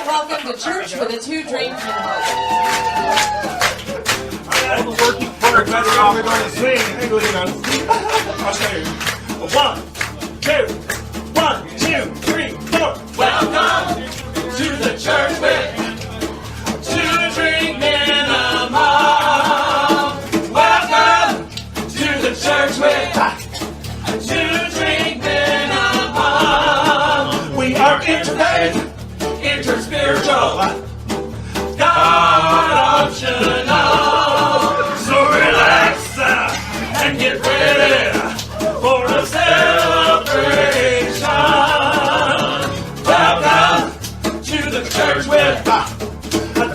Welcome to Church with a Two-Drink Minimum. All the working parts better off we're going to swing. I'll show you. 1, 2, 1, 2, 3, 4. Welcome to the church with Two-Drink Minimum. Welcome to the church with Two-Drink Minimum. We are interfaith, interspiritual, God optional. So relax and get ready for a celebration. Welcome to the church with a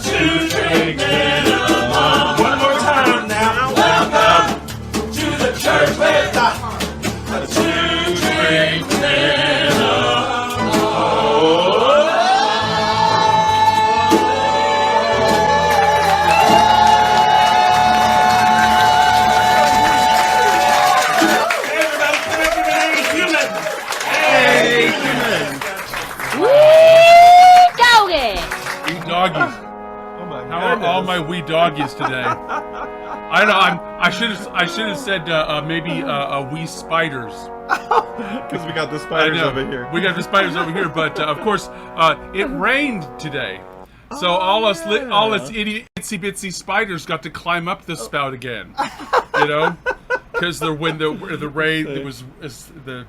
Two-Drink Minimum. One more time now. Welcome to the church with a Two-Drink Minimum. Doggies. Oh my How are all my wee doggies today? I know. I should have said maybe wee spiders. Because we got the spiders over here. We got the spiders over here, but of course it rained today, so all us itsy bitsy spiders got to climb up the spout again. You know. Because the rain, it was the.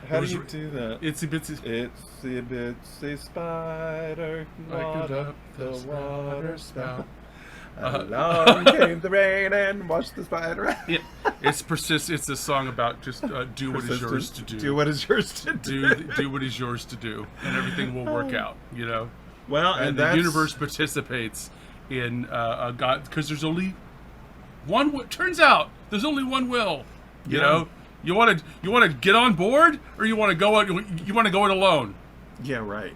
How do you do that? Itsy bitsy. Itsy bitsy spider got up the water spout. Along came the rain and washed the spider. Yeah, it's persistent. It's a song about just do what is yours to do. Do what is yours to do. Do what is yours to do, and everything will work out. You know. Well, and the universe participates in God, because there's only one. Turns out there's only one will. You know, you want to get on board, or you want to go it alone. Yeah, right.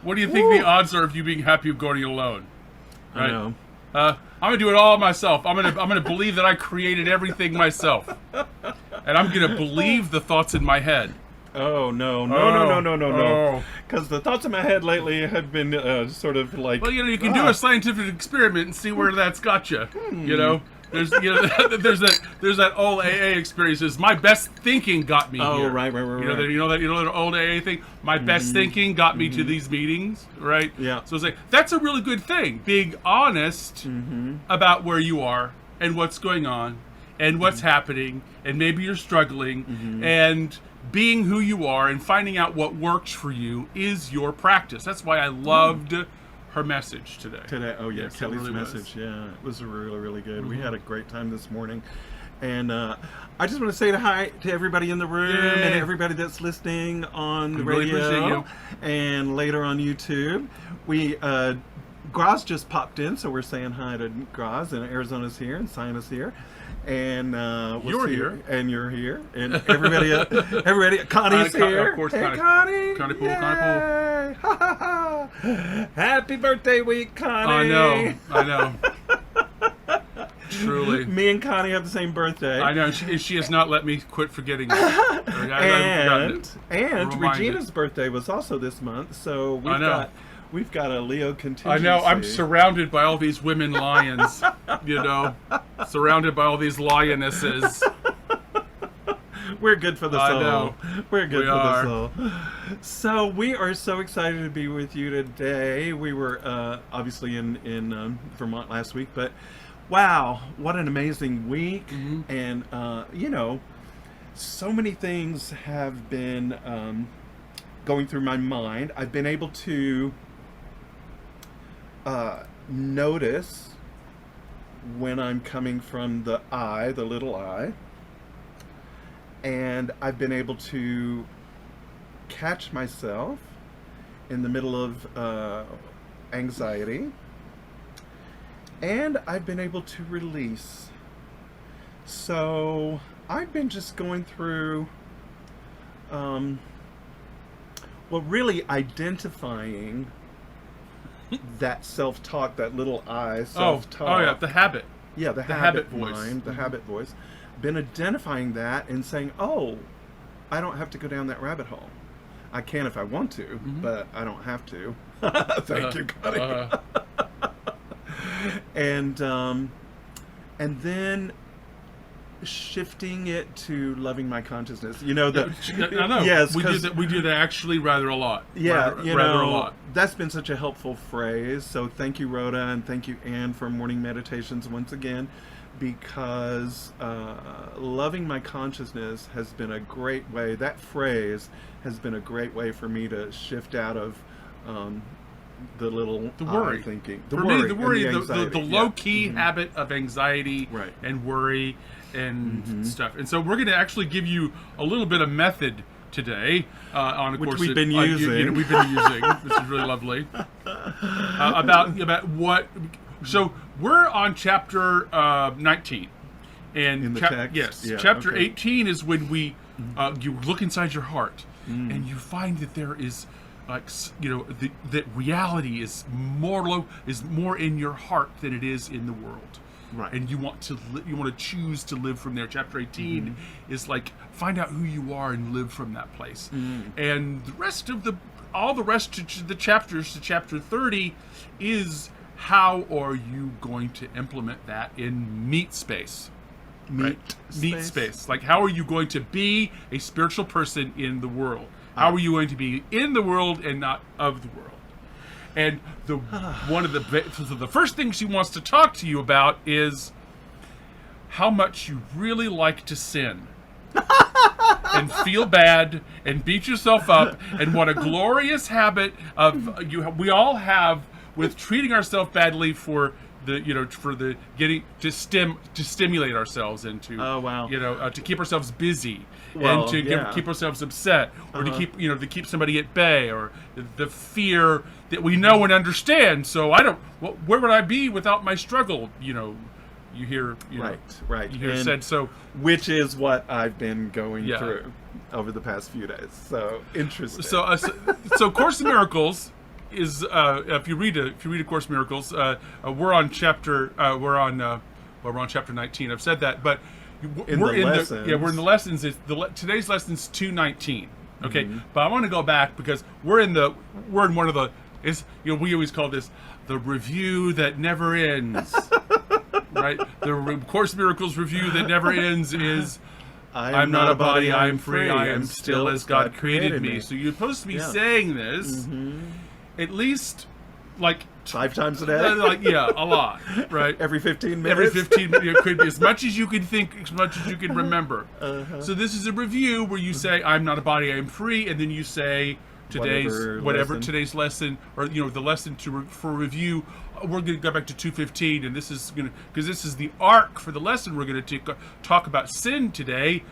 What do you think the odds are of you being happy of going it alone? Right? I know. I'm gonna do it all myself. I'm gonna believe that I created everything myself, and I'm gonna believe the thoughts in my head. Oh no! Because the thoughts in my head lately have been sort of like. Well, you can do a scientific experiment and see where that's got you. You know, there's there's that old AA experiences. My best thinking got me here. Oh, right. You know that old AA thing. My best thinking got me to these meetings, right? Yeah. So it's like that's a really good thing. Being honest about where you are and what's going on and what's happening, and maybe you're struggling and. Being who you are and finding out what works for you is your practice. That's why I loved her message today. Oh yeah, yes, Kelly's really message. Yeah, it was really, really good. We Mm-hmm. had a great time this morning, and I just want to say hi to everybody in the room and everybody that's listening on the really radio appreciate you. and later on YouTube. We Graz just popped in, so we're saying hi to Graz, and Arizona's here, and Sina's here. And you're here, and you're here, and everybody, Connie's here. Of course, hey, Connie, Connie Pool. Happy birthday week, Connie. I know. Truly, me and Connie have the same birthday. I know. She has not let me quit forgetting it. And Regina's birthday was also this month, so we've got a Leo contingency. I know. I'm surrounded by all these women lions. You know, surrounded by all these lionesses. We're good for the soul. I know. We're good for the soul. So we are so excited to be with you today. We were obviously in Vermont last week, but wow, what an amazing week. And so many things have been going through my mind. I've been able to notice when I'm coming from the little I, and I've been able to catch myself in the middle of anxiety, and I've been able to release. So I've been just going through really identifying that self-talk, that little I self-talk. Oh yeah, the habit. Yeah, the habit voice. Mind, the habit voice. Been identifying that and saying, oh, I don't have to go down that rabbit hole. I can if I want to, but I don't have to. Thank you, Connie. And then shifting it to loving my consciousness. You know, I know. Yes, we do that actually rather a lot. Yeah, rather a lot. That's been such a helpful phrase. So thank you, Rhoda, and thank you, Anne, for morning meditations once again, because loving my consciousness has been a great way. That phrase has been a great way for me to shift out of the worry thinking. The worry, the low key habit of anxiety and worry and stuff. And so we're going to actually give you a little bit of method today on a course we've been using. We've been using. This is really lovely. About what. So we're on chapter 19, and in the text. Yes, chapter 18 is when we you look inside your heart and you find that there is. That reality is more in your heart than it is in the world, right? And you want to choose to live from there. Chapter 18 is like find out who you are and live from that place. And the rest of the chapters to chapter 30 is how are you going to implement that in meat space. Meat space. Like, how are you going to be a spiritual person in the world? How are you going to be in the world and not of the world? And the first thing she wants to talk to you about is how much you really like to sin and feel bad and beat yourself up, and what a glorious habit we all have with treating ourselves badly for getting to stimulate ourselves into to keep ourselves busy and to keep ourselves upset, or to keep somebody at bay, or the fear that we know and understand. So where would I be without my struggle? You hear right. You hear said so, which is what I've been going through over the past few days. So interesting. So Course in Miracles is if you read A Course in Miracles, we're on chapter 19. I've said that, but we're in the lessons. Today's lesson's 219. Okay, but I want to go back because we're in one of the we always call this the review that never ends. Right, the Course in Miracles review that never ends is. I'm not a body, I am free, I am still as God created me. So you're supposed to be saying this at least like 5 times a day? A lot, right? Every 15 minutes? Every 15 minutes, could be as much as you can think, as much as you can remember. So this is a review where you say, I'm not a body, I am free, and then you say today's lesson, or the lesson for review. We're going to go back to 2:15, and this is because this is the arc for the lesson. We're going to talk about sin today.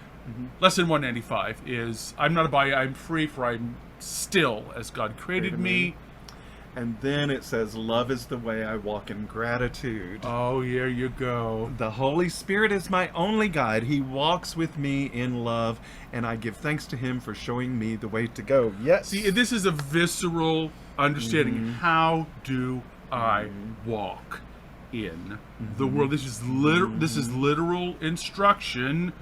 Lesson 195 is, I'm not a body, I'm free, for I'm still as God created me. And then it says, love is the way I walk in gratitude. Oh, here you go. The Holy Spirit is my only guide. He walks with me in love, and I give thanks to him for showing me the way to go. Yes. See, this is a visceral understanding. How do I walk in the world? This is literal instruction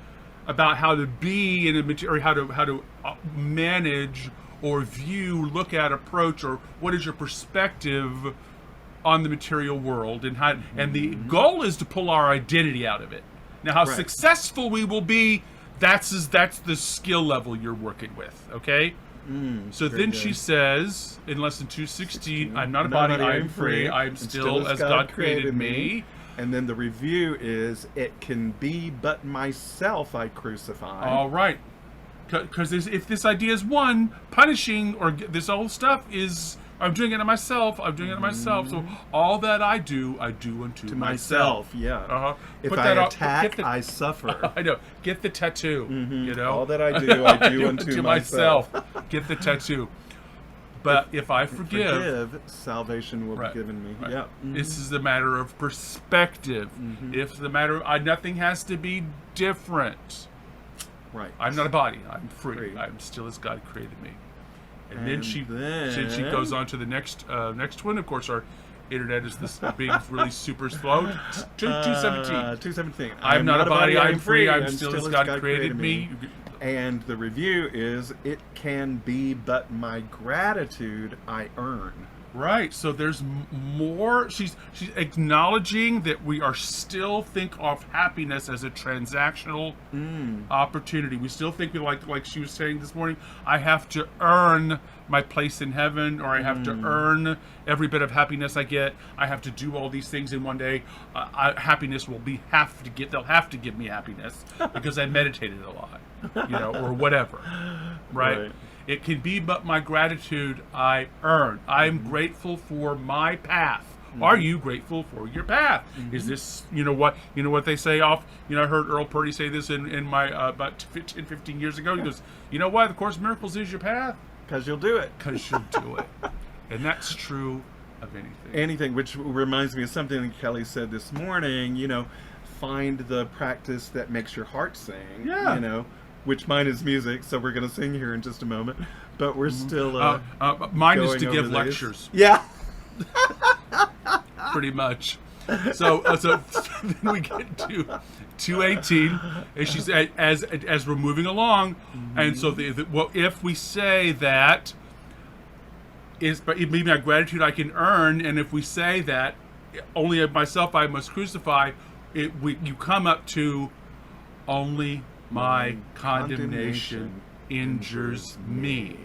about how to be in a material, how to manage or view, look at, approach, or what is your perspective on the material world, and how, and the goal is to pull our identity out of it. Now, how successful we will be, that's the skill level you're working with. Okay. So then she says in lesson 216, I'm not a body, I am free, I am still as God created me. And then the review is, it can be but myself I crucify. All right. Because if this idea is one, punishing, or this old stuff is, I'm doing it to myself, so all that I do unto myself. Yeah. If I attack, I suffer. I know. Get the tattoo, All that I do unto myself. Get the tattoo. But if I forgive, salvation will be given me. Right. Yeah. This is a matter of perspective. If the matter, nothing has to be different. Right. I'm not a body. I'm free. I'm still as God created me. And then she goes on to the next one. Of course, our internet is being really super slow. 217. 217. I'm not a body. I'm free. I'm still as God created me. And the review is, it can be but my gratitude I earn. Right. So there's more. She's acknowledging that we are still think of happiness as a transactional opportunity. We still think, like she was saying this morning, I have to earn my place in heaven, or I have to earn every bit of happiness I get. I have to do all these things in one day. Happiness will they'll have to give me happiness because I meditated a lot, or whatever. Right? It can be but my gratitude I earn. I'm grateful for my path. Are you grateful for your path? Is this, what they say off, I heard Earl Purdy say this in my, about 15 years ago. He goes, you know why the Course of Miracles is your path? Because you'll do it. Because you'll do it. And that's true of anything. Anything, which reminds me of something that Kelly said this morning, find the practice that makes your heart sing. Yeah. Which mine is music, so we're going to sing here in just a moment. But we're still mine is to give these. lectures. Yeah. Pretty much. So then we get to 218, and she's as we're moving along, and so if we say that is but maybe my gratitude I can earn, and if we say that only of myself I must crucify, you come up to only my condemnation injures me.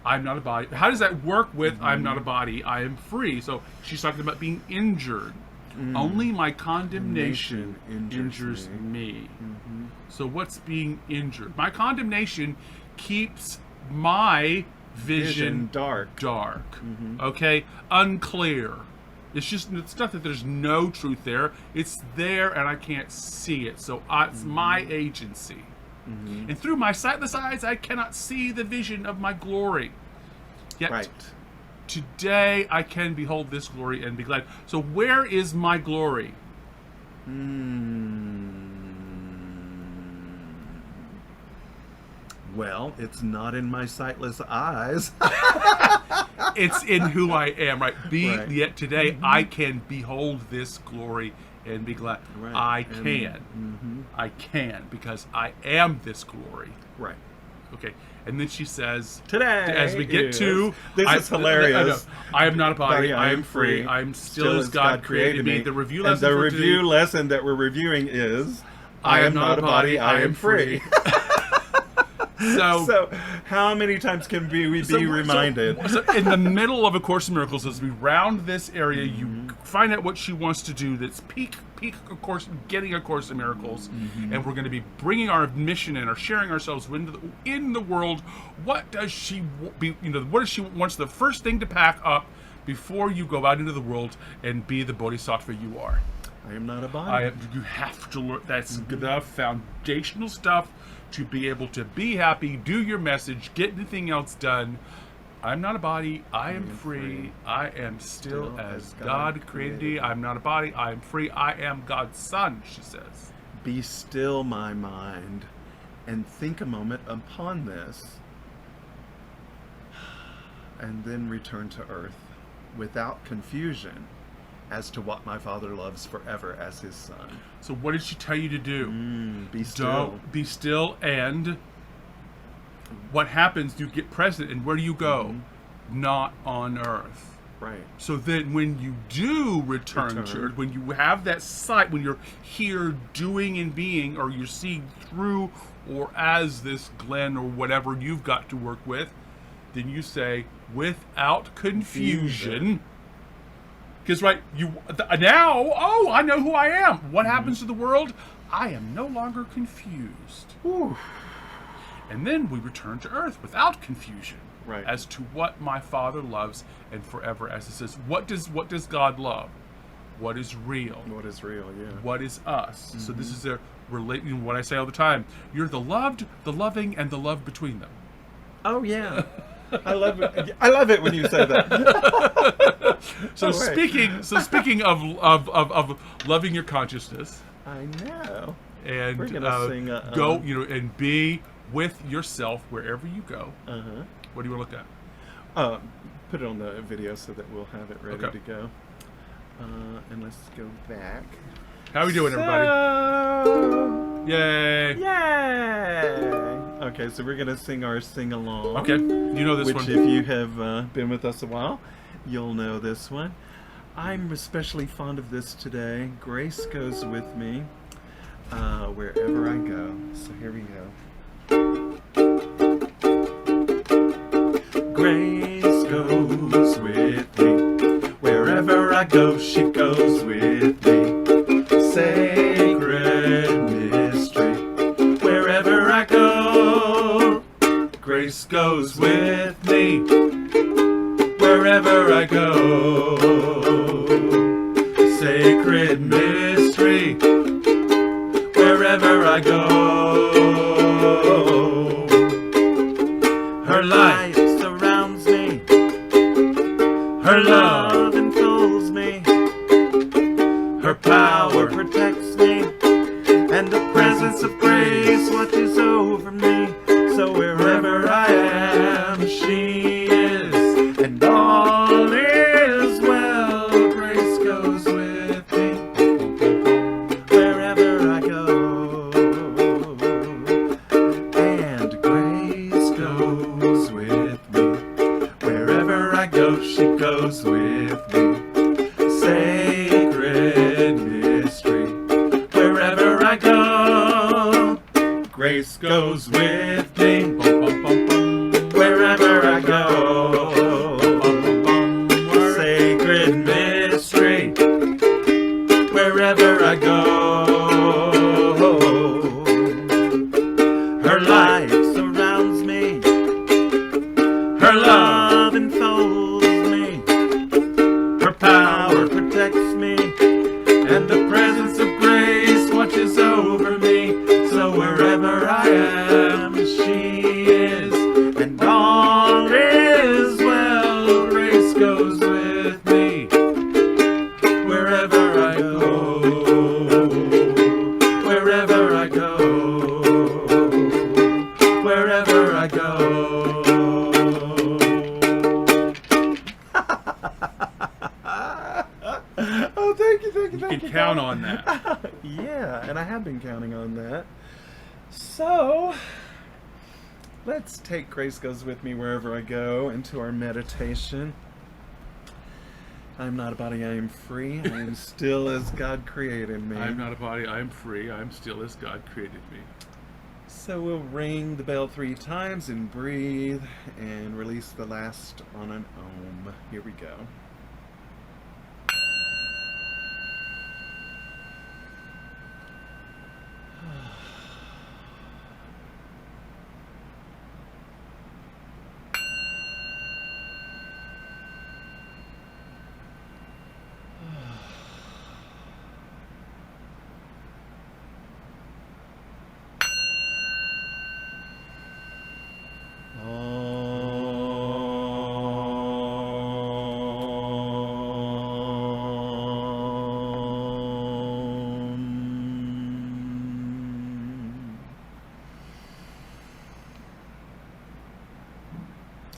I'm not a body. How does that work with I'm not a body, I am free? So she's talking about being injured. Only my condemnation injures me. So what's being injured? My condemnation keeps my vision dark. Okay? Unclear. It's not that there's no truth there. It's there and I can't see it. So it's my agency. And through my sightless eyes, I cannot see the vision of my glory. Yet today I can behold this glory and be glad. So where is my glory? Well, it's not in my sightless eyes. It's in who I am, right? Yet today I can behold this glory and be glad. I can because I am this glory. Right. Okay. And then she says, today, as we get to, this is hilarious. I am not a body, I am free. I'm still as God created me. The review lesson and the review lesson that we're reviewing is, I am not a body, I am free. So how many times can we be reminded? So in the middle of A Course in Miracles, as we round this area, you find out what she wants to do. That's peak of course, getting A Course in Miracles, and we're going to be bringing our mission and our sharing ourselves in the world. What does she what does she wants the first thing to pack up before you go out into the world and be the bodhisattva you are? I am not a body. You have to learn. That's the foundational stuff to be able to be happy, do your message, get anything else done. I'm not a body, I am free. I am still as God created me. I'm not a body, I am free. I am God's son, she says. Be still, my mind, and think a moment upon this, and then return to earth without confusion as to what my Father loves forever as his son. So what did she tell you to do? Be still. Be still, and what happens? You get present, and where do you go? Not on earth. Right. So then when you do return to earth, when you have that sight, when you're here doing and being, or you're seeing through or as this Glen or whatever you've got to work with, then you say, without confusion. Because now, I know who I am. What happens to the world? I am no longer confused. Whew. And then we return to earth without confusion, right, as to what my Father loves and forever. As it says, what does God love? What is real? What is real? Yeah. What is us? So this is what I say all the time. You're the loved, the loving, and the love between them. Oh yeah. I love it. I love it when you say that. Speaking of loving your consciousness, I know. And we're gonna sing go, and be with yourself wherever you go. What do you want to look at? Put it on the video so that we'll have it ready to go. And let's go back. How are we doing, everybody? Yay! Yay! Okay, so we're gonna sing our sing along. Okay, you know this which, one. if you have been with us a while, you'll know this one. I'm especially fond of this today. Grace goes with me wherever I go. So here we go. Grace goes with me wherever I go. She goes with me. Sacred mystery wherever I go. Grace goes with me wherever I go. Sacred mystery wherever I go. Her light surrounds me. Her love enfolds me. Her power protects me. And the presence of grace watches over me. So wherever I am, she is. And all is well. Grace goes with me wherever I go. And grace goes with me wherever I go. She goes with me. Sacred mystery wherever I go. Grace goes with me wherever I go. Sacred mystery wherever I go. Her light surrounds me. Her love enfolds me. Her power protects me. And the presence of grace watches over me. So wherever I am, she is. And all is well. Grace goes with me wherever I go. Wherever I go. Wherever I go. Oh, thank you, thank you, You thank can you. count on that. Yeah, and I have been counting on that. So, let's take Grace Goes With Me Wherever I Go into our meditation. I'm not a body, I am free. I am still as God created me. I am not a body, I am free. I am still as God created me. So we'll ring the bell 3 times and breathe and release the last on an Om. Here we go.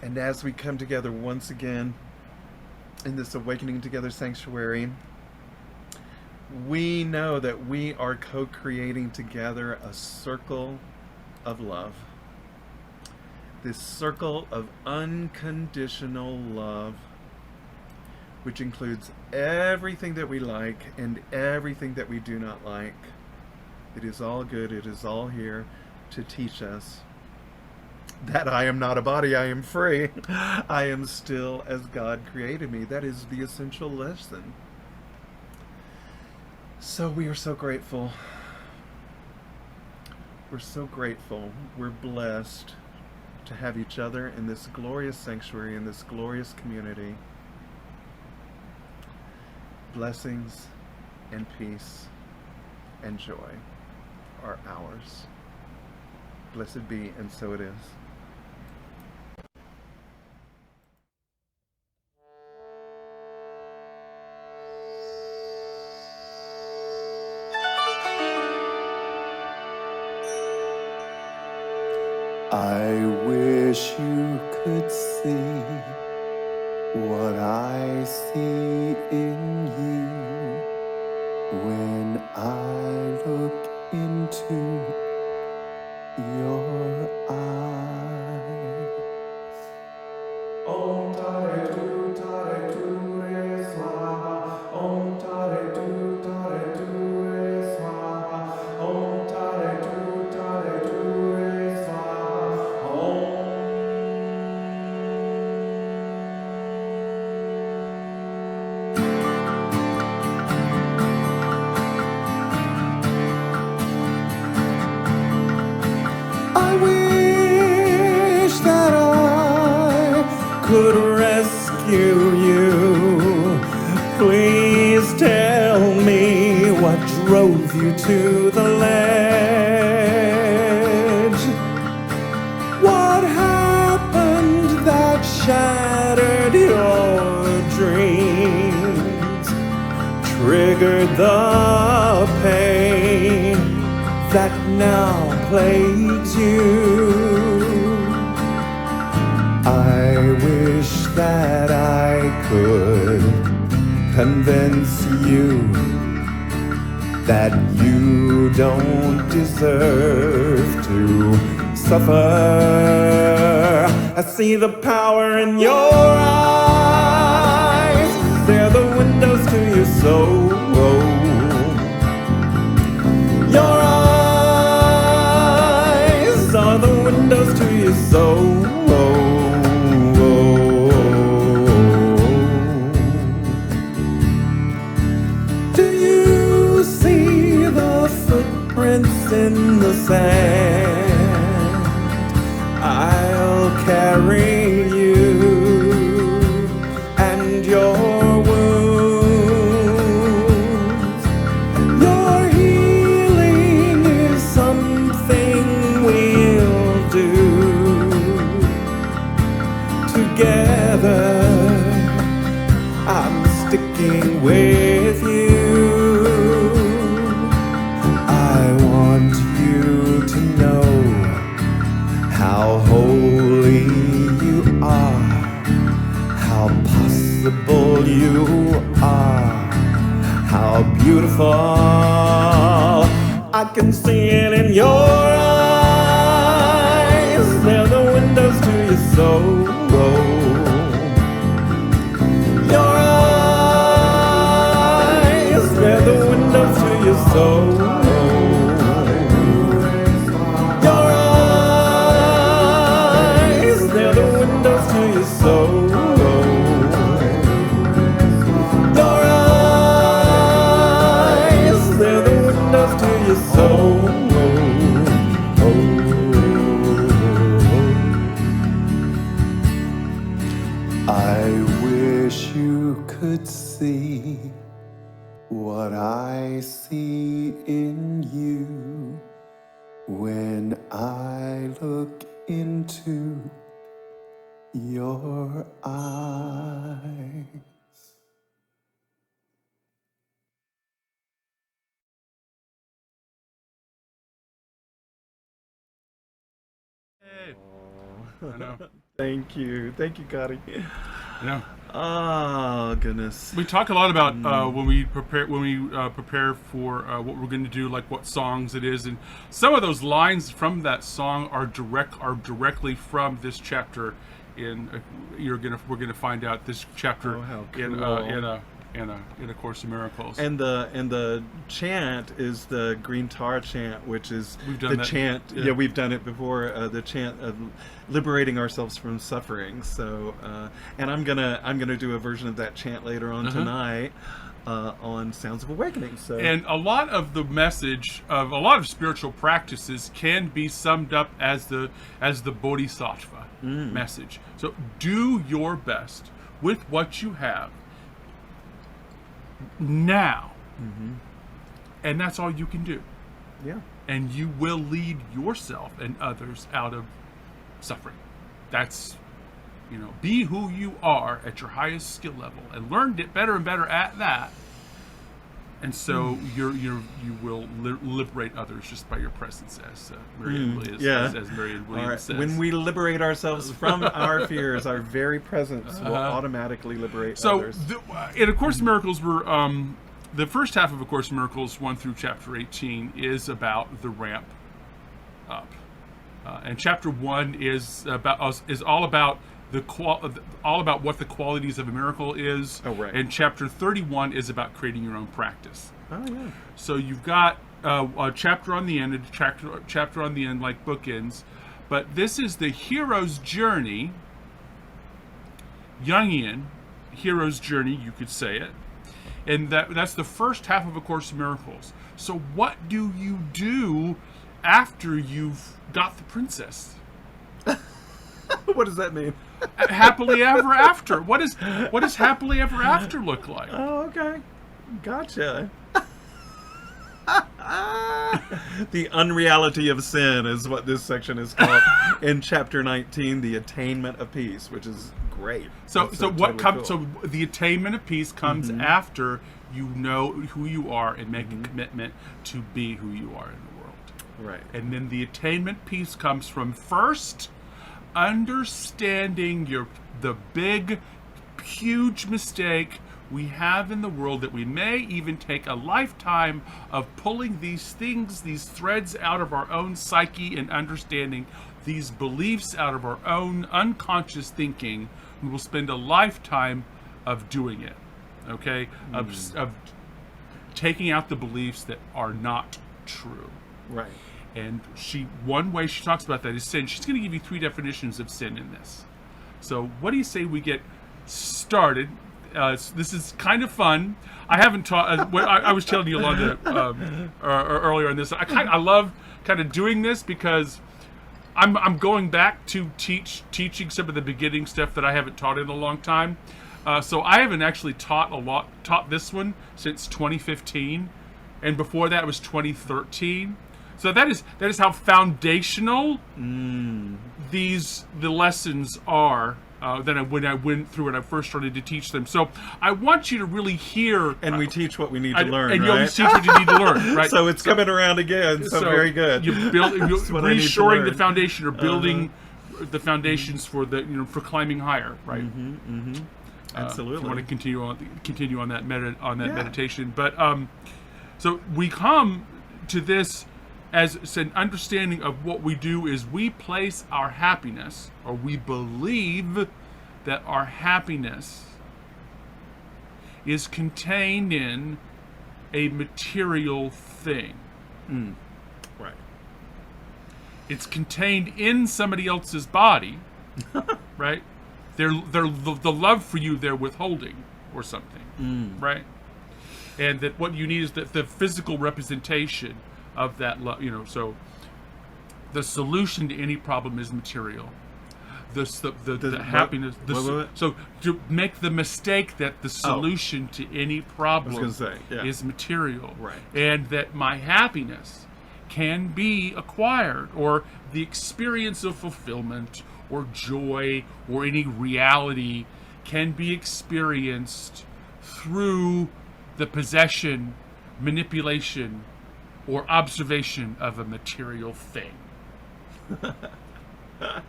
And as we come together once again in this Awakening Together sanctuary, we know that we are co-creating together a circle of love. This circle of unconditional love, which includes everything that we like and everything that we do not like. It is all good. It is all here to teach us that I am not a body, I am free. I am still as God created me. That is the essential lesson. So we are so grateful. We're so grateful. We're blessed to have each other in this glorious sanctuary, in this glorious community. Blessings and peace and joy are ours. Blessed be, and so it is. I wish you could see what I see in you when I look into your eyes. Om tare tu re swaha. Om tare tu re swaha. Om tare tu re swaha. Om. I wish that I could rescue you. Please tell me what drove you to the ledge. What happened that shattered your dreams? Triggered the pain that now plagues you. I wish that I could convince you that you don't deserve to suffer. I see the power in your eyes. They're the windows to your soul. Your eyes are the windows to your soul. Do you see the footprints in the sand? I'll carry you and your wounds. Your healing is something we'll do together. I'm sticking with you. I want you to know how holy you are, how possible you are, how beautiful. I can see it in your eyes. They're the windows to your soul. Your eyes, they're the windows to your soul. Your eyes, they're the windows to your soul. Your eyes, they're the windows to your soul. I wish you could see what I see in you when I look into your eyes. Hey. I know. Thank you, Gotti. I know. Oh goodness. We talk a lot about when we prepare for what we're going to do, like what songs it is, and some of those lines from that song are directly from this chapter. We're gonna find out this chapter Oh, how in cool. in A Course in Miracles. And the chant is the Green Tar chant, which is We've done the that. chant. Yeah. Yeah, we've done it before. The chant of liberating ourselves from suffering. So, and I'm gonna do a version of that chant later on tonight on Sounds of Awakening. So, And a lot of the message of a lot of spiritual practices can be summed up as the Bodhisattva message. So do your best with what you have now, and that's all you can do. yeah. And you will lead yourself and others out of suffering. That's, be who you are at your highest skill level, and learn to get better and better at that. And so you will liberate others just by your presence, as Marianne Williams, as Marianne All Williams right. says. When we liberate ourselves from our fears, our very presence will automatically liberate others. In A Course in Miracles, we're the first half of A Course in Miracles, 1 through chapter 18, is about the ramp up. And chapter 1 is all about what the qualities of a miracle is. Oh, right. And chapter 31 is about creating your own practice. Oh, yeah. So you've got a chapter on the end, and a chapter on the end, like bookends. But this is the hero's journey, Jungian hero's journey, you could say it. And that's the first half of A Course in Miracles. So what do you do after you've got the princess? What does that mean? Happily ever after. What does happily ever after look like? Oh, okay. Gotcha. The unreality of sin is what this section is called in chapter 19, the attainment of peace, which is great. So what totally comes? cool. So the attainment of peace comes after you know who you are and make a commitment to be who you are in the world. Right. And then the attainment piece comes from first understanding the big, huge mistake we have in the world, that we may even take a lifetime of pulling these things, these threads out of our own psyche and understanding these beliefs out of our own unconscious thinking. We will spend a lifetime of doing it, okay? Of taking out the beliefs that are not true. Right. And one way she talks about that is sin. She's going to give you 3 definitions of sin in this. So what do you say we get started? This is kind of fun. I haven't taught. I was telling Yolanda earlier in this. I love kind of doing this because I'm going back to teaching some of the beginning stuff that I haven't taught in a long time. So I haven't actually taught this one since 2015, and before that was 2013. So that is how foundational the lessons are. When I went through and I first started to teach them. So I want you to really hear. And we teach what we need to learn, and right? you always teach what you need to learn, right? So it's coming around again, so very good. You're reshoring the foundation, or building the foundations for for climbing higher, right? Absolutely. If you want to continue on that meditation. But so we come to this as an understanding of what we do is we place our happiness, or we believe that our happiness is contained in a material thing. Right. It's contained in somebody else's body, right? The love for you they're withholding or something, right? And that what you need is the physical representation of that love, so the solution to any problem is material. The happiness. So to make the mistake that the solution to any problem is material, right? And that my happiness can be acquired, or the experience of fulfillment or joy or any reality can be experienced through the possession, manipulation, or observation of a material thing.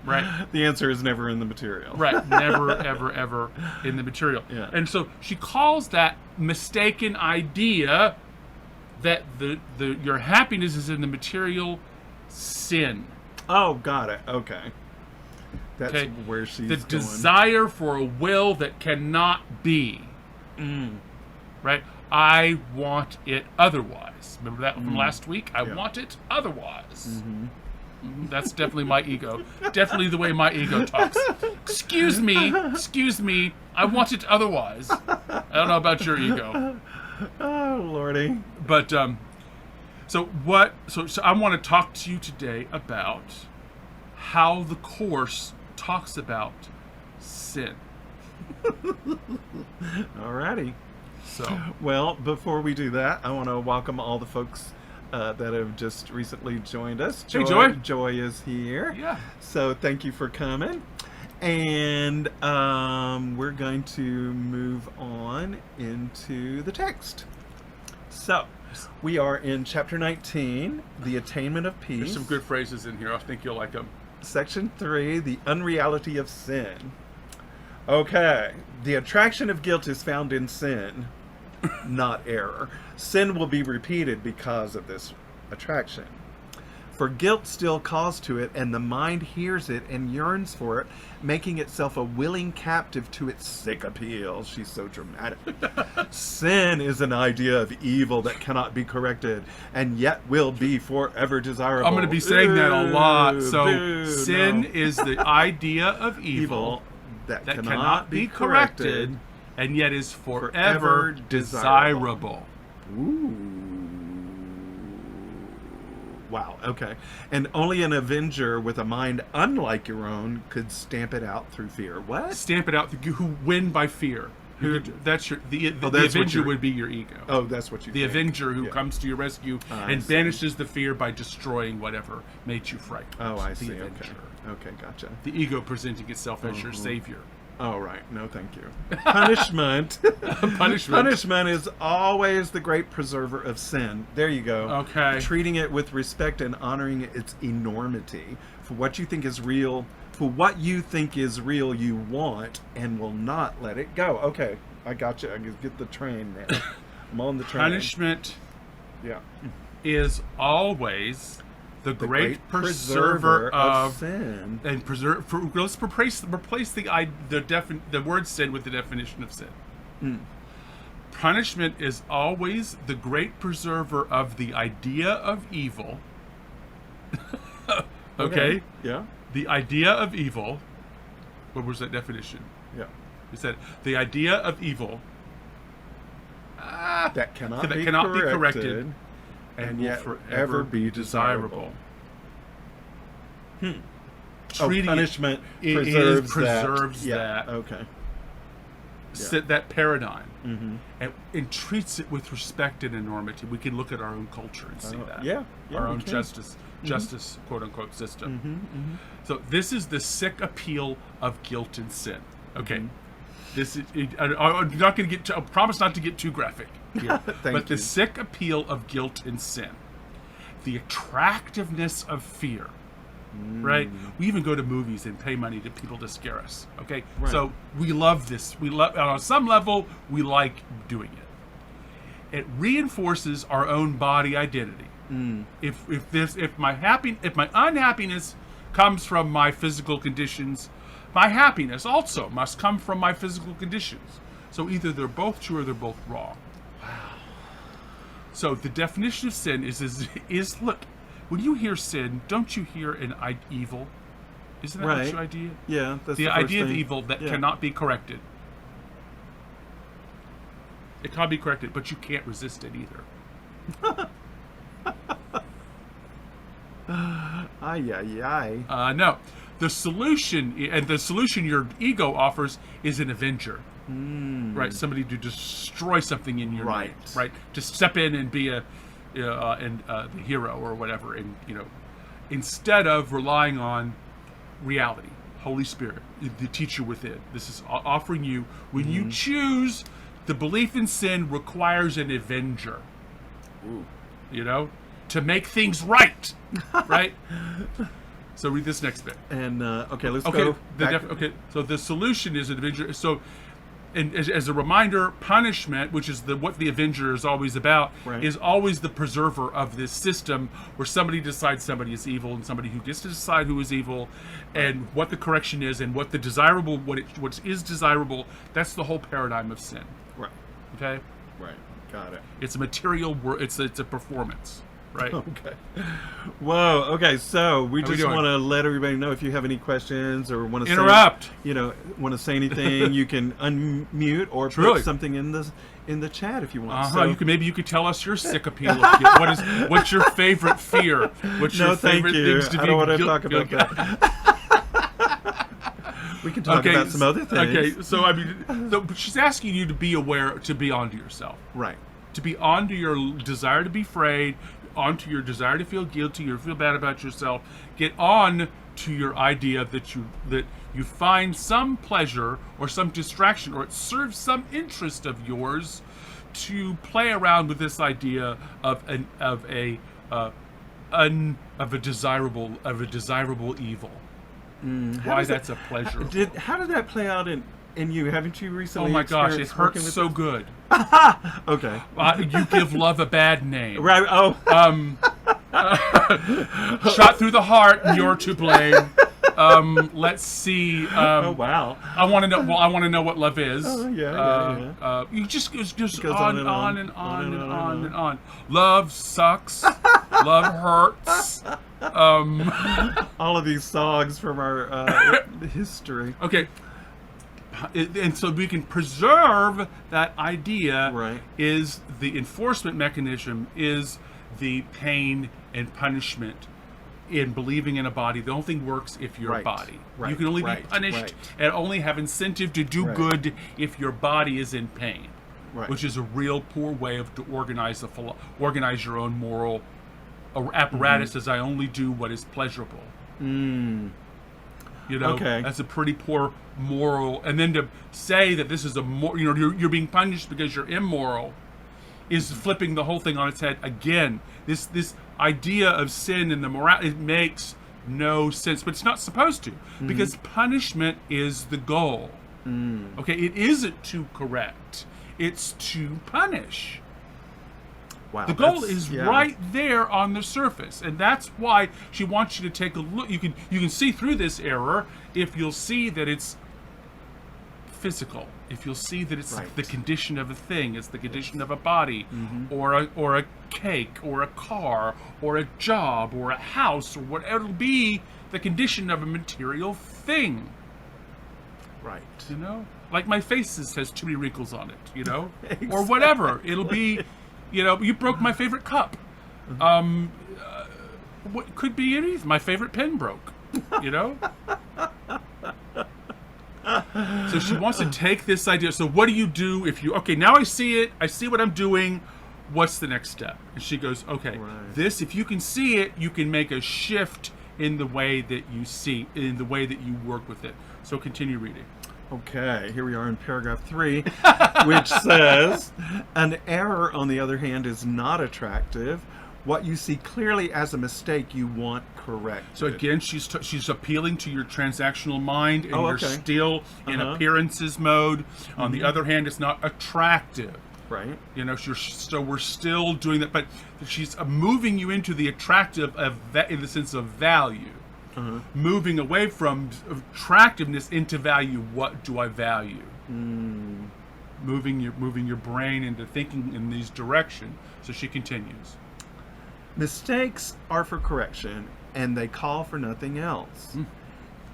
Right? The answer is never in the material. Right. Never, ever, ever in the material. Yeah. And so she calls that mistaken idea that your happiness is in the material sin. Oh, got it. Okay. That's where she's the going. Desire for a will that cannot be. Right? I want it otherwise. Remember that from last week? I want it otherwise. That's definitely my ego. Definitely the way my ego talks. Excuse me. I want it otherwise. I don't know about your ego. Oh, Lordy. But so I want to talk to you today about how the Course talks about sin. Alrighty. So, well, before we do that, I want to welcome all the folks that have just recently joined us. Hey, Joy. Joy is here. Yeah. So thank you for coming. And we're going to move on into the text. So we are in chapter 19, the Attainment of Peace. There's some good phrases in here. I think you'll like them. Section 3, the Unreality of Sin. Okay. The attraction of guilt is found in sin, not error. Sin will be repeated because of this attraction. For guilt still calls to it, and the mind hears it and yearns for it, making itself a willing captive to its sick appeal. She's so dramatic. Sin is an idea of evil that cannot be corrected, and yet will be forever desirable. I'm going to be saying that a lot. Ooh, So boo, sin no. is the idea of evil that cannot be corrected, and yet is forever desirable. Ooh. Wow, okay. And only an avenger with a mind unlike your own could stamp it out through fear. What? Stamp it out. Who win by fear? That's your the that's avenger would be your ego. Oh, that's what you The think. avenger who Yeah. comes to your rescue I and see. banishes the fear by destroying whatever made you frightened. Oh, I The see. avenger. Okay. Okay, gotcha. The ego presenting itself as your savior. Oh, right. No, thank you. Punishment. Punishment is always the great preserver of sin. There you go. Okay. Treating it with respect and honoring its enormity. For what you think is real, you want and will not let it go. Okay. I got you. I can get the train there. I'm on the train. Punishment Yeah. is always the The great preserver of sin. and let's replace the word sin with the definition of sin. Punishment is always the great preserver of the idea of evil. Okay? Yeah. The idea of evil. What was that definition? Yeah. You said the idea of evil That cannot be corrected. corrected and will yet forever be desirable. Treating punishment it preserves that. that. Okay. Set that paradigm and treats it with respect and enormity. We can look at our own culture and see that. Yeah. Our we own can. justice, quote unquote, system. So this is the sick appeal of guilt and sin. Okay. This is. I'm not going to get. I promise not to get too graphic here. But the sick appeal of guilt and sin, the attractiveness of fear. Right? We even go to movies and pay money to people to scare us. Okay? Right. So we love this. We love, on some level, we like doing it. It reinforces our own body identity. If my unhappiness comes from my physical conditions, my happiness also must come from my physical conditions. So either they're both true or they're both wrong. Wow. So the definition of sin is look, when you hear sin, don't you hear an evil? Isn't that what your idea? Yeah, that's the the idea first of thing. evil that cannot be corrected. It can't be corrected, but you can't resist it either. No. The solution your ego offers is an avenger. Right? Somebody to destroy something in your mind. Right? To step in and be the hero or whatever, and instead of relying on reality, Holy Spirit, the teacher within. This is offering you, when you choose, the belief in sin requires an avenger. To make things right. Right? So read this next bit. And let's go. So the solution is an avenger. So, and as a reminder, punishment, which is what the avenger is always about, is always the preserver of this system where somebody decides somebody is evil and somebody who gets to decide who is evil, and what the correction is and what the desirable, what is desirable. That's the whole paradigm of sin. Right. Okay. Right. Got it. It's a material. It's a performance. Right. Okay. Whoa. Okay. So we just doing? want to let everybody know, if you have any questions or want to interrupt, want to say anything, you can unmute or put something in the chat if you want. So you could tell us your sick appeal of guilt. What's your favorite fear? What's your favorite things to I don't want to talk about that. We can talk about some other things. Okay. So she's asking you to be aware, to be onto yourself. Right. To be onto your desire to be afraid, onto your desire to feel guilty or feel bad about yourself. Get on to your idea that you find some pleasure or some distraction, or it serves some interest of yours to play around with this idea of a desirable evil. Why that's a pleasure? How did that play out in you? Haven't you recently? Oh my gosh, it experienced hurts working with so this? good. Okay. You give love a bad name. Right. Oh. Shot through the heart, you're to blame. Let's see. Oh wow. I want to know. Well, I want to know what love is. Oh, yeah. You just it goes goes on and on and on and on and on. Love sucks. Love hurts. All of these songs from our history. Okay. And so we can preserve that idea. Right. Is the enforcement mechanism is the pain and punishment in believing in a body. The only thing works if you're a body. Right. You can only be punished and only have incentive to do good if your body is in pain. Right. Which is a real poor way to organize organize your own moral apparatus. As I only do what is pleasurable. You know, that's a pretty poor moral. And then to say that this is you're being punished because you're immoral, is flipping the whole thing on its head again. This idea of sin and the morality, it makes no sense, but it's not supposed to, because punishment is the goal. Okay, it isn't to correct; it's to punish. Wow, the goal is right there on the surface, and that's why she wants you to take a look. You can see through this error if you'll see that it's physical. If you'll see that it's the condition of a thing, it's the condition of a body, or a cake, or a car, or a job, or a house, or whatever it'll be, the condition of a material thing. Right. You know, like my face has too many wrinkles on it. You know, or whatever it'll be. You know, you broke my favorite cup. What could be anything? My favorite pen broke. You know. So she wants to take this idea. So what do you do if you? Okay, now I see it. I see what I'm doing. What's the next step? And she goes, okay, this. If you can see it, you can make a shift in the way that you see, in the way that you work with it. So continue reading. Okay, here we are in paragraph 3, which says, an error, on the other hand, is not attractive. What you see clearly as a mistake, you want corrected. So again, she's appealing to your transactional mind, and you're still in appearances mode. On the other hand, it's not attractive. Right. You know, so we're still doing that, but she's moving you into the attractive of that in the sense of value. Moving away from attractiveness into value. What do I value? Moving your brain into thinking in these directions. So she continues. Mistakes are for correction, and they call for nothing else.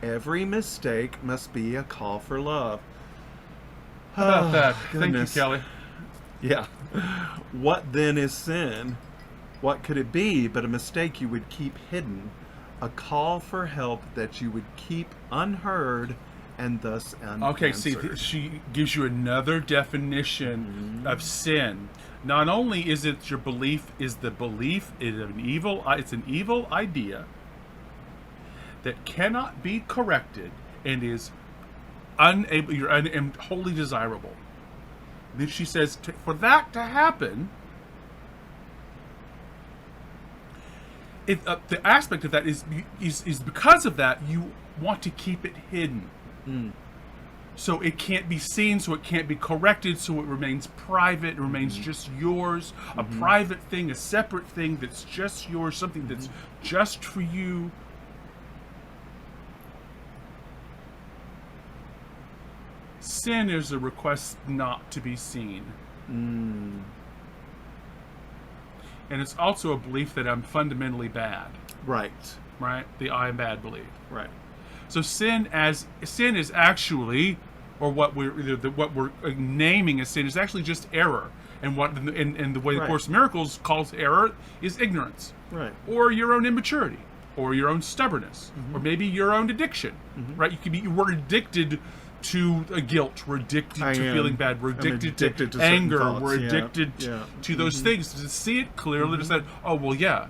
Every mistake must be a call for love. How about that? Goodness. Thank you, Kelly. Yeah. What then is sin? What could it be but a mistake you would keep hidden? A call for help that you would keep unheard and thus unanswered. Okay, see, she gives you another definition of sin. Not only is it your belief, is the belief is an evil, it's an evil idea that cannot be corrected and is unable, and wholly desirable. Then she says, for that to happen, the aspect of that is because of that you want to keep it hidden, so it can't be seen, so it can't be corrected, so it remains private. It remains just yours, a private thing, a separate thing that's just yours, something that's just for you. Sin is a request not to be seen. And it's also a belief that I'm fundamentally bad. Right. Right? The I am bad belief. Right. So sin is actually, or what we're naming as sin is actually just error. And what and the way the Course of Miracles calls error is ignorance. Right. Or your own immaturity. Or your own stubbornness. Or maybe your own addiction. Right? We're addicted to guilt. We're addicted to feeling bad. We're addicted to anger. Thoughts. We're addicted to those things. To see it clearly, to say, oh, well, yeah.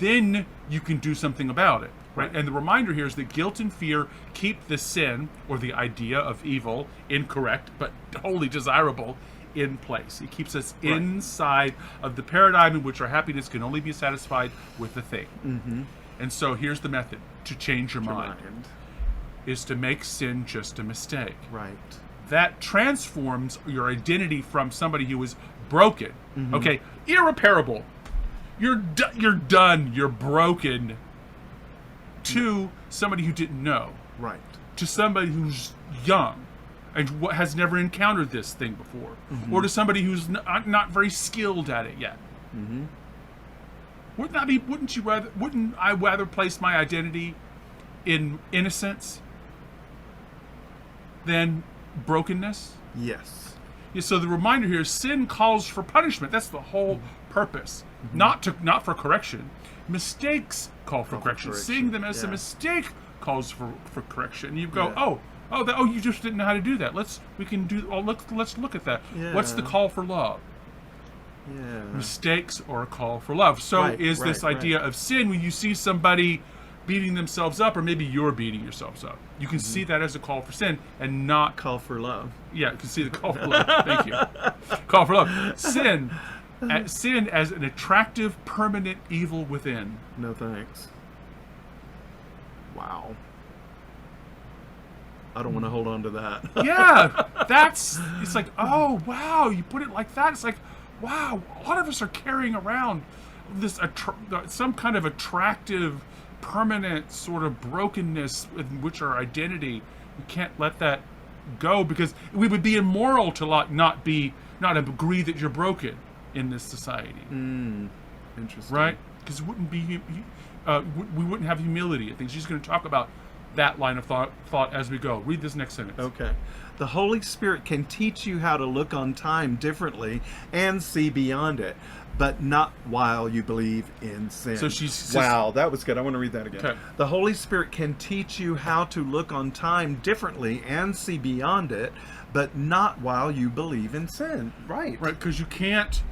Then you can do something about it. Right? And the reminder here is that guilt and fear keep the sin, or the idea of evil, incorrect, but wholly desirable, in place. It keeps us inside of the paradigm in which our happiness can only be satisfied with the thing. And so here's the method to change your mind. Is to make sin just a mistake. Right. That transforms your identity from somebody who is broken. Okay, irreparable. You're done. You're broken. To somebody who didn't know. Right. To somebody who's young and has never encountered this thing before. Mm-hmm. Or to somebody who's not very skilled at it yet. Mm-hmm. Wouldn't I rather place my identity in innocence than brokenness? Yes. Yeah, so the reminder here is sin calls for punishment. That's the whole purpose. Mm-hmm. Not for correction. Mistakes call for correction. Seeing them as a yeah. mistake calls for correction. And you go, Yeah. you just didn't know how to do that. Let's look at that. Yeah. What's the call for love? Yeah. Mistakes or a call for love. So is this idea of sin when you see somebody beating themselves up, or maybe you're beating yourselves up. You can see that as a call for sin and not Call for love. Yeah, you can see the call for love. Thank you. Call for love. Sin as an attractive, permanent evil within. No thanks. Wow. I don't want to hold on to that. Yeah, it's like, oh, wow, you put it like that. It's like, wow, a lot of us are carrying around this some kind of attractive, permanent sort of brokenness in which our identity. We can't let that go because we would be immoral to not agree that you're broken in this society. Interesting. Right? Because it wouldn't be we wouldn't have humility. I think she's going to talk about that line of thought as we go. Read this next sentence. Okay. The Holy Spirit can teach you how to look on time differently and see beyond it, but not while you believe in sin. So she's wow, that was good. I want to read that again. Okay. The Holy Spirit can teach you how to look on time differently and see beyond it, but not while you believe in sin. Right. Right, because you can't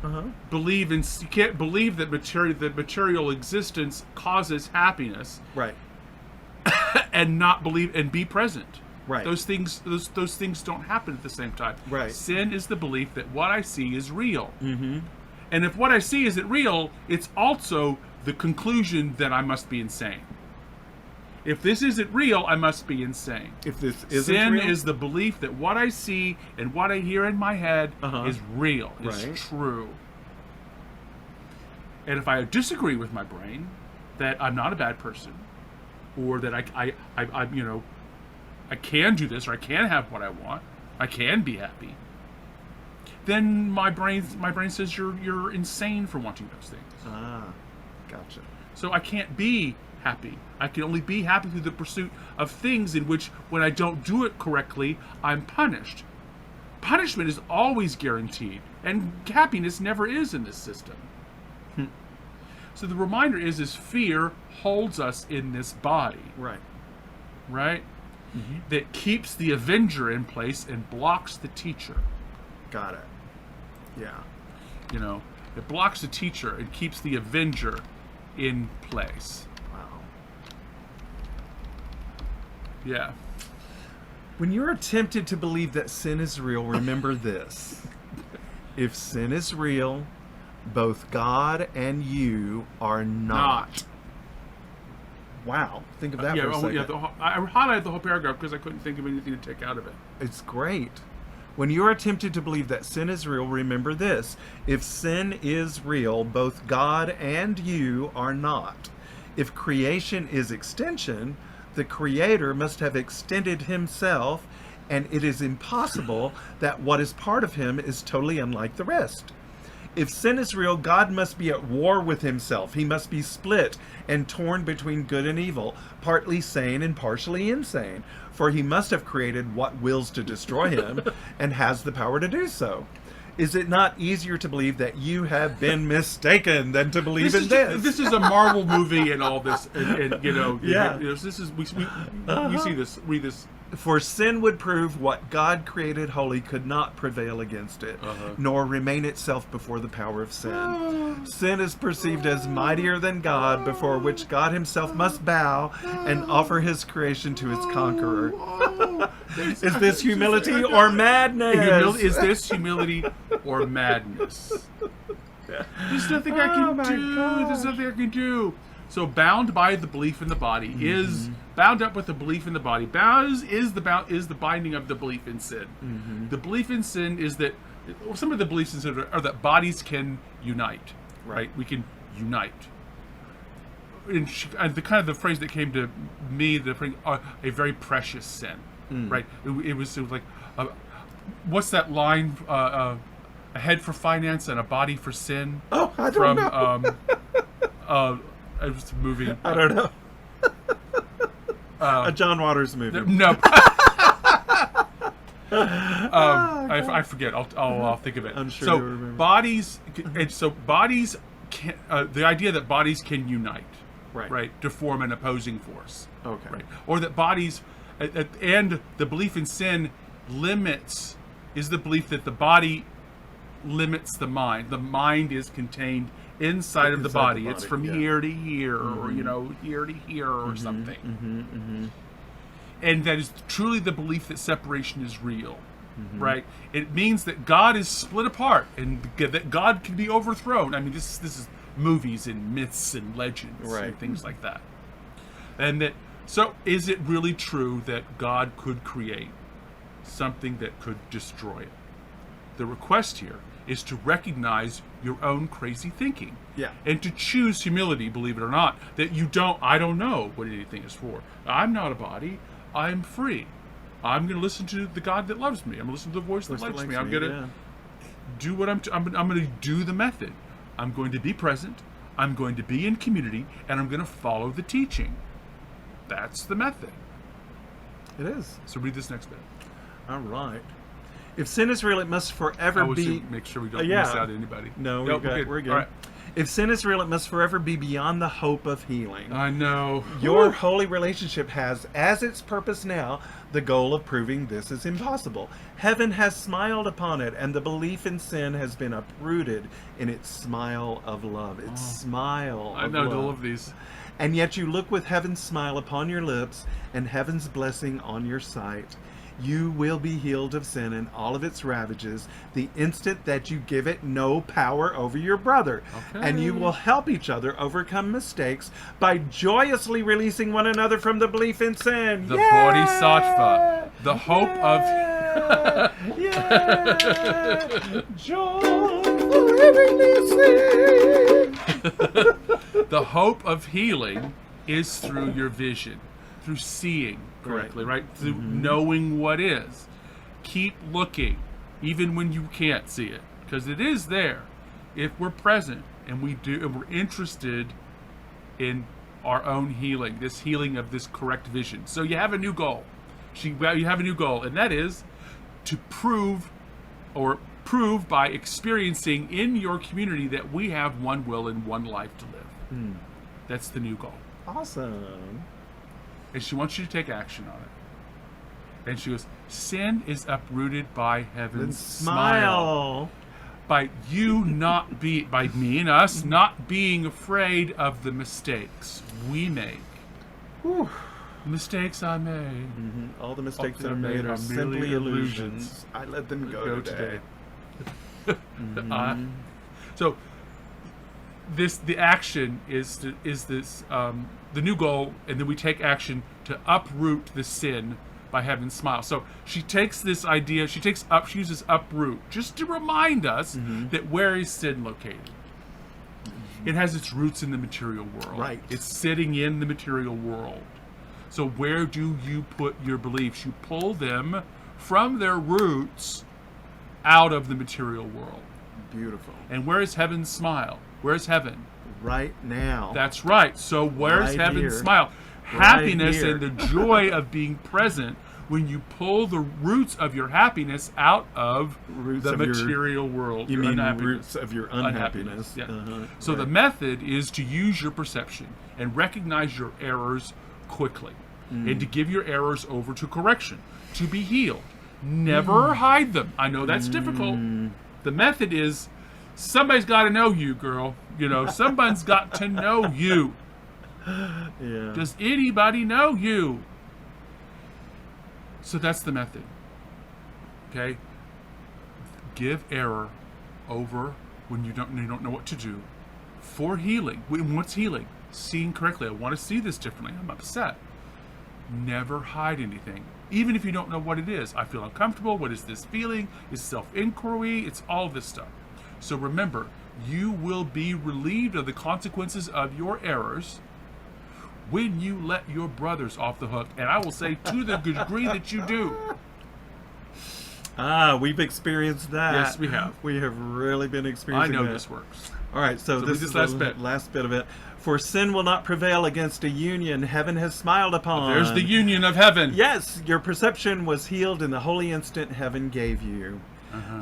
believe that material existence causes happiness. Right. And not believe and be present. Right. Those things don't happen at the same time. Right. Sin is the belief that what I see is real. Mm-hmm. And if what I see isn't real, it's also the conclusion that I must be insane. If this isn't real, I must be insane. If this isn't Sin real? is the belief that what I see and what I hear in my head is real, is Right. true. And if I disagree with my brain that I'm not a bad person, or that I can do this, or I can have what I want, I can be happy, then my brain says you're insane for wanting those things. Ah, gotcha. So I can't be happy. I can only be happy through the pursuit of things in which, when I don't do it correctly, I'm punished. Punishment is always guaranteed, and happiness never is in this system. So the reminder is fear holds us in this body. Right. Right? Mm-hmm. That keeps the avenger in place and blocks the teacher. Got it. Yeah. It blocks the teacher and keeps the avenger in place. Wow. Yeah. When you're tempted to believe that sin is real, remember this. If sin is real, both God and you are not. Wow. Think of that for a second. I highlighted the whole paragraph because I couldn't think of anything to take out of it. It's great. When you are tempted to believe that sin is real, remember this. If sin is real, both God and you are not. If creation is extension, the Creator must have extended himself, and it is impossible that what is part of him is totally unlike the rest. If sin is real, God must be at war with himself. He must be split and torn between good and evil, partly sane and partially insane, for he must have created what wills to destroy him and has the power to do so. Is it not easier to believe that you have been mistaken than to believe in this? This is a Marvel movie and all this, and Yeah. This is we see this, read this. For sin would prove what God created holy could not prevail against it, nor remain itself before the power of sin. Sin is perceived as mightier than God, before which God himself must bow and offer his creation to its conqueror. Is this humility or madness? Is this humility or madness? There's nothing I can do. gosh. There's nothing I can do. So bound by the belief in the body is bound up with the belief in the body. Is the binding of the belief in sin. The belief in sin is that some of the beliefs in sin are that bodies can unite. Right? We can unite. And the kind of the phrase that came to me, a very precious sin, right? It was like, what's that line? A head for finance and a body for sin. Oh, I don't know. It was a movie. I don't know. A John Waters movie. No. I forget. I'll think of it. I'm sure so you'll remember. Bodies can. The idea that bodies can unite, Right. to form an opposing force. Okay. Right. Or that bodies, and the belief in sin is the belief that the body limits the mind. The mind is contained inside of the body. It's from here to here, or here to here, or something. And that is truly the belief that separation is real, right? It means that God is split apart and that God can be overthrown. I mean, this is movies and myths and legends and things like that. And that, so is it really true that God could create something that could destroy it? The request here is to recognize your own crazy thinking. Yeah. And to choose humility, believe it or not, that I don't know what anything is for. I'm not a body. I'm free. I'm going to listen to the God that loves me. I'm going to listen to the voice that likes me. I'm going to do what I'm going to do the method. I'm going to be present. I'm going to be in community, and I'm going to follow the teaching. That's the method. It is. So read this next bit. All right. If sin is real, it must forever be. Make sure we don't miss out anybody. No, Nope, we're good. All right. If sin is real, it must forever be beyond the hope of healing. I know. Your holy relationship has, as its purpose now, the goal of proving this is impossible. Heaven has smiled upon it, and the belief in sin has been uprooted in its smile of love. Its smile I of know love. all of these. And yet you look with heaven's smile upon your lips and heaven's blessing on your sight. You will be healed of sin and all of its ravages the instant that you give it no power over your brother. Okay. And you will help each other overcome mistakes by joyously releasing one another from the belief in sin. The Bodhisattva. The hope of... Joyfully releasing. The hope of healing is through your vision, through seeing correctly, right? Through knowing what is. Keep looking, even when you can't see it, because it is there. If we're present and we're interested in our own healing, this healing of this correct vision. So you have a new goal. You have a new goal, and that is to prove by experiencing in your community that we have one will and one life to live. That's the new goal. Awesome. And she wants you to take action on it. And she goes, sin is uprooted by heaven's smile. By me and us not being afraid of the mistakes we make. Whew. Mistakes I made. All the mistakes that are made are simply illusions. I let them go today. So the action is this the new goal, and then we take action to uproot the sin by heaven's smile. So she takes this idea, she uses uproot just to remind us that where is sin located? It has its roots in the material world. Right. It's sitting in the material world. So where do you put your beliefs? You pull them from their roots out of the material world. Beautiful. And where is heaven's smile? Where is heaven? Right now. That's right. So where's Right heaven's here. smile? Right Happiness here. and the joy of being present when you pull the roots of your happiness out of Roots the of your- material world. You your mean unhappiness. roots of your unhappiness. Yeah. So Right. the method is to use your perception and recognize your errors quickly and to give your errors over to correction, to be healed. Never hide them. I know that's difficult. The method is somebody's got to know you, girl. Somebody's got to know you. Yeah. Does anybody know you? So that's the method. Okay? Give error over when you don't know what to do for healing. What's healing? Seeing correctly. I want to see this differently. I'm upset. Never hide anything. Even if you don't know what it is. I feel uncomfortable. What is this feeling? It's self-inquiry. It's all this stuff. So remember, you will be relieved of the consequences of your errors when you let your brothers off the hook. And I will say, to the degree that you do. We've experienced that. Yes, we have. We have really been I experiencing know that. this works. All right, so this read is this the last bit of it. For sin will not prevail against a union heaven has smiled upon. There's the union of heaven. Yes, your perception was healed in the holy instant heaven gave you.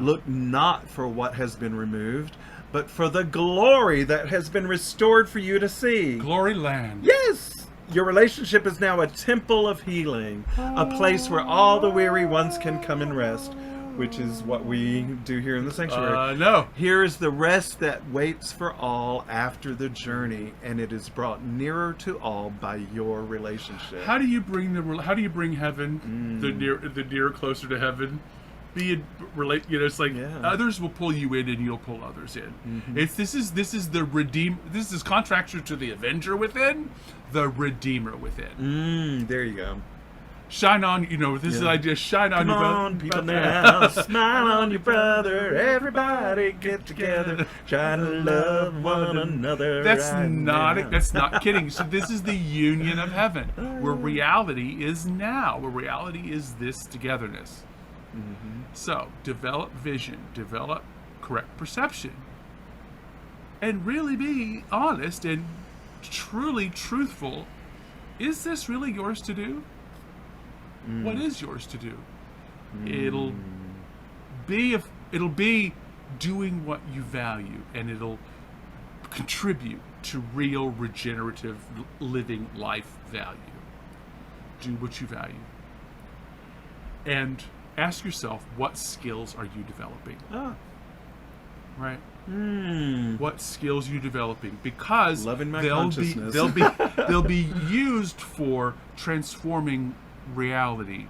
Look not for what has been removed, but for the glory that has been restored for you to see. Glory land. Yes! Your relationship is now a temple of healing, a place where all the weary ones can come and rest, which is what we do here in the sanctuary. No. Here is the rest that waits for all after the journey, and it is brought nearer to all by your relationship. How do you bring heaven, the deer closer to heaven? It's like others will pull you in and you'll pull others in. This is the redeem. This is contractor to the avenger within, the redeemer within. There you go. Shine on, this is the idea. Shine on Come your on, people now, smile on your brother. Everybody get together, try to love one another. That's right not now. That's not kidding. So this is the union of heaven, where reality is now, where reality is this togetherness. So develop vision, develop correct perception, and really be honest and truly truthful. Is this really yours to do? What is yours to do? It'll be doing what you value, and it'll contribute to real regenerative living life value. Do what you value. And ask yourself, what skills are you developing? Right? What skills are you developing? Because Loving my they'll consciousness. they'll be used for transforming reality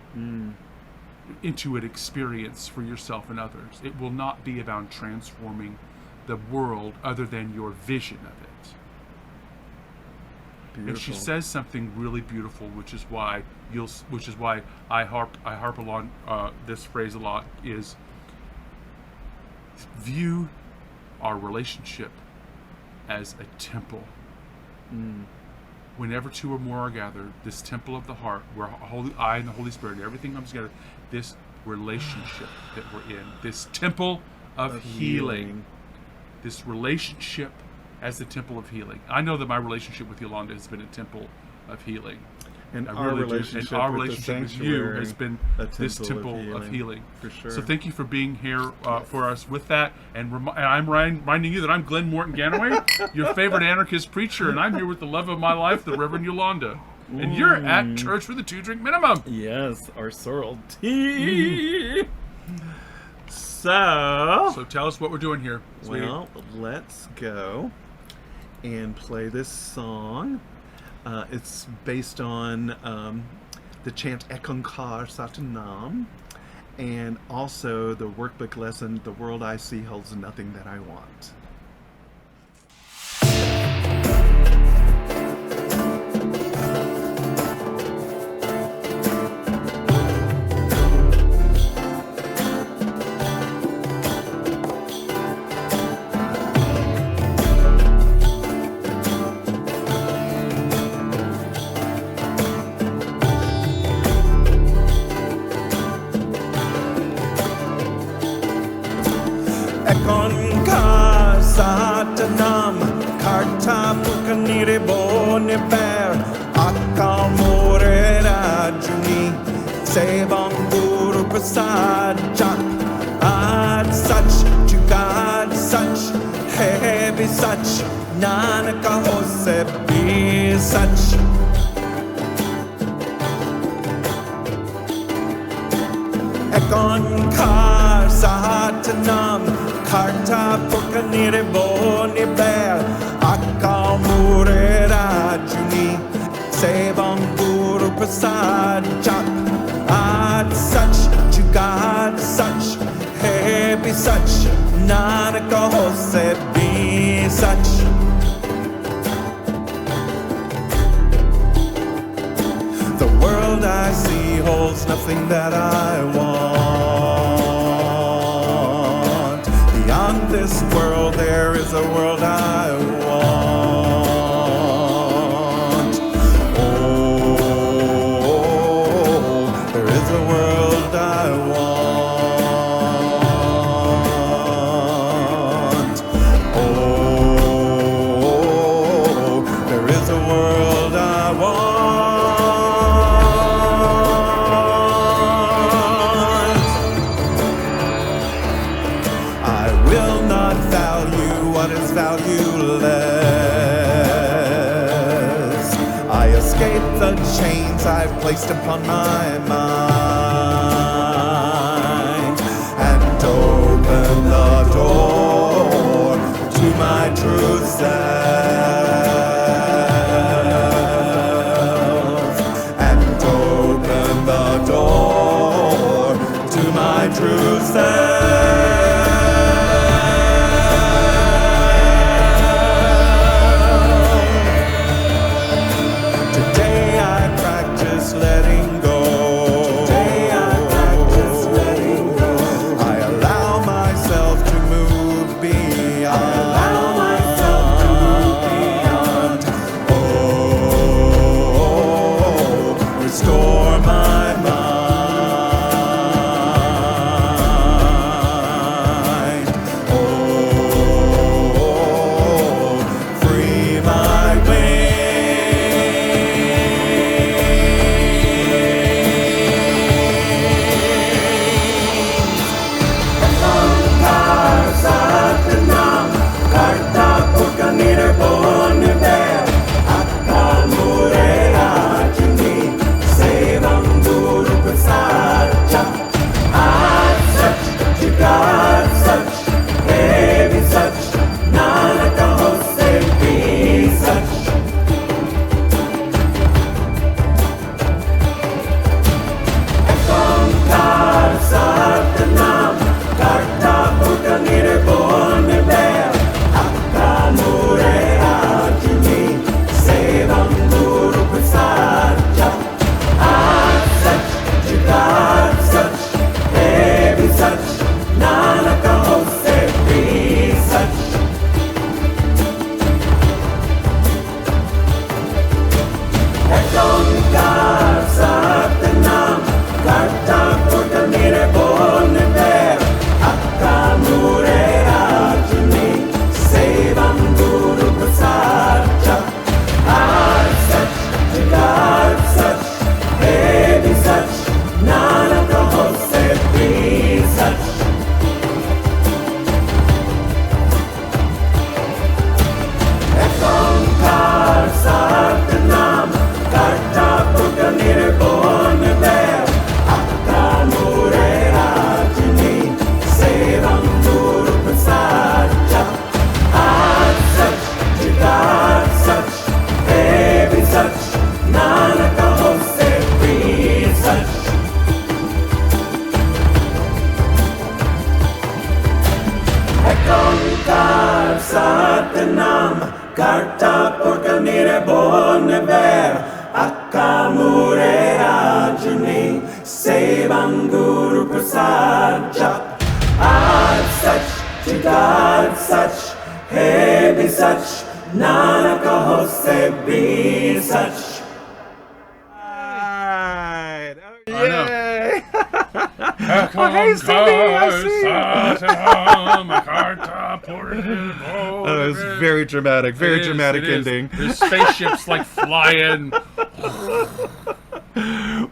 into an experience for yourself and others. It will not be about transforming the world other than your vision of it. Beautiful. And she says something really beautiful, which is why I harp along this phrase a lot, is view our relationship as a temple. Whenever two or more are gathered, this temple of the heart, where I and the Holy Spirit, everything comes together, this relationship that we're in, this temple of healing, this relationship as the temple of healing. I know that my relationship with Yolanda has been a temple of healing. And I our really do. relationship, And our with relationship the with you sanctuary, has been this temple of healing. For sure. So thank you for being here for us with that. And I'm reminding you that I'm Glen Ganaway, your favorite anarchist preacher, and I'm here with the love of my life, the Reverend Yolanda. And you're at Church with a 2-Drink Minimum. Yes, our sorrel tea. So tell us what we're doing here. sweetie. Well, let's go and play this song. It's based on the chant Ekonkar Satanam, and also the workbook lesson, The World I See Holds Nothing That I Want. Ekonkar Satanam Karta Pukanire Bone Bear Akal More Rajuni Sevam Guru Prasad Chak Ad Such Jugad Such Heavy Such Nanaka Hose Be Such Ekonkar Satanam Karta Pukanire Boni Bear Akal Mure Rajuni Sevam Guru Prasad Chak Ad Such Jugad Such Hebi Such Nanaka Hose Be Such The world I see holds nothing that I want. Beyond this this world, there is a world I want. Oh, there is a world I want. Oh, there is a world I want. I will not value what is valueless. I escape the chains I've placed upon my mind and open the door to my true self. And open the door to my true self. Today I practice letting go. Today I practice letting go. I allow myself to move beyond. I allow myself to move beyond. Oh, restore my mind. Oh, free my wings. Karta porcanire bonne ver, akamure rajuni, sevam guru prasad jap. I'd such to God such, hey be such, nanaka hose be such. Right. Oh, I know. yay. Oh, hey, Cindy, I see you. Oh, that was very dramatic. Very dramatic ending. There's spaceships like flying.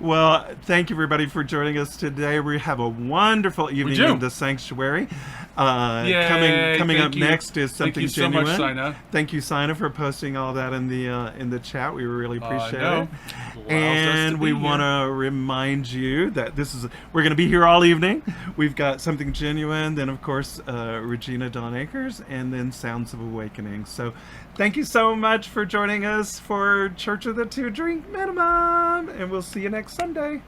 Well, thank you everybody for joining us today. We have a wonderful evening in the sanctuary. Coming up next is something genuine. Thank you so much, Sina. Thank you, Sina, for posting all that in the chat. We really appreciate it. And we want to remind you that we're going to be here all evening. We've got something genuine, then of course Regina Dawn Akers, and then Sounds of Awakening. So thank you so much for joining us for Church of the Two Drink Minimum, and we'll see you next Sunday.